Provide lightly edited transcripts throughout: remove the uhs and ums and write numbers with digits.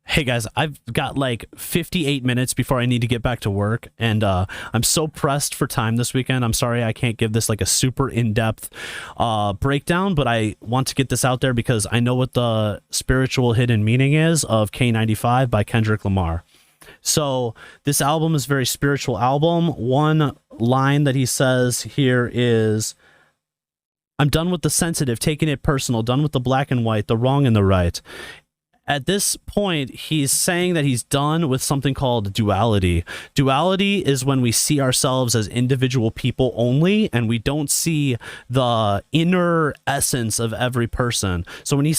Hey guys, I've got like 58 minutes before I need to get back to work, and I'm so pressed for time this weekend. I'm sorry I can't give this like a super in-depth breakdown, but I want to get this out there because I know what the spiritual hidden meaning is of N95 by Kendrick Lamar. So this album is a very spiritual album. One line that he says here is, "I'm done with the sensitive, taking it personal, done with the black and white, the wrong and the right." At this point, he's saying that he's done with something called duality. Duality is when we see ourselves as individual people only, and we don't see the inner essence of every person. So when he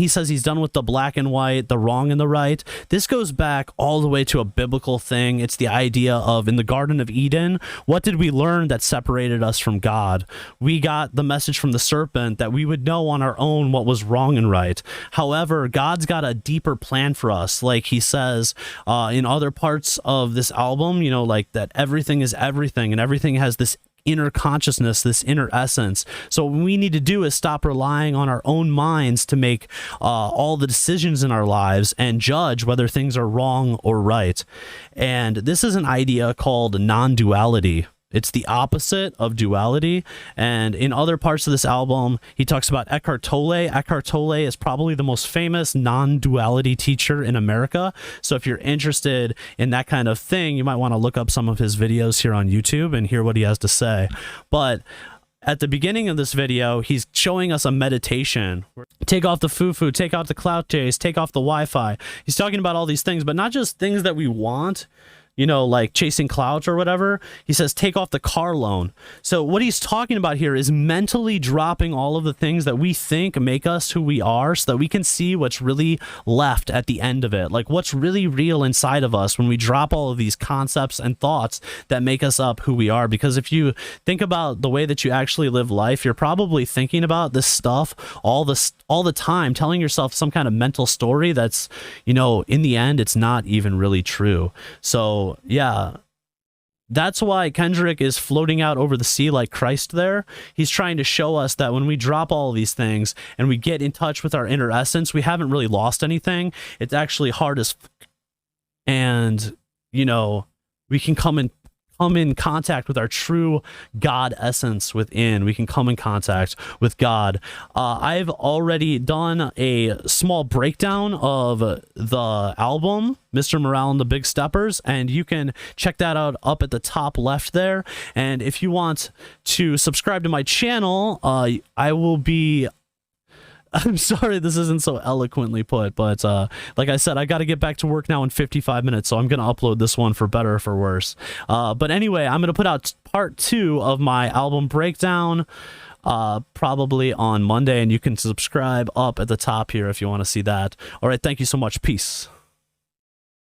says he's done with the black and white, the wrong and the right, this goes back all the way to a biblical thing. It's the idea of in the Garden of Eden, what did we learn that separated us from God? We got the message from the serpent that we would know on our own what was wrong and right. However, God's got a deeper plan for us. Like he says in other parts of this album, you know, like that everything is everything and everything has this inner consciousness, this inner essence. So what we need to do is stop relying on our own minds to make all the decisions in our lives and judge whether things are wrong or right. And this is an idea called non-duality. It's the opposite of duality. And in other parts of this album, he talks about Eckhart Tolle. Eckhart Tolle is probably the most famous non-duality teacher in America. So if you're interested in that kind of thing, you might want to look up some of his videos here on YouTube and hear what he has to say. But at the beginning of this video, he's showing us a meditation. Take off the foo-foo, take out the clout chase, take off the Wi-Fi. He's talking about all these things, but not just things that we want, you know, like chasing clouds or whatever. He says, take off the car loan. So what he's talking about here is mentally dropping all of the things that we think make us who we are so that we can see what's really left at the end of it. Like what's really real inside of us when we drop all of these concepts and thoughts that make us up who we are. Because if you think about the way that you actually live life, you're probably thinking about this stuff all the time, telling yourself some kind of mental story that's, you know, in the end, it's not even really true. So yeah, that's why Kendrick is floating out over the sea like Christ there. He's trying to show us that when we drop all of these things and we get in touch with our inner essence, we haven't really lost anything. It's actually hard as and, you know, we can come in contact with our true God essence within. We can come in contact with God. I've already done a small breakdown of the album, Mr. Morale and the Big Steppers, and you can check that out up at the top left there. And if you want to subscribe to my channel, I will be... I'm sorry this isn't so eloquently put, but like I said, I got to get back to work now in 55 minutes, so I'm going to upload this one for better or for worse. But anyway, I'm going to put out part 2 of my album breakdown probably on Monday, and you can subscribe up at the top here if you want to see that. All right, thank you so much. Peace.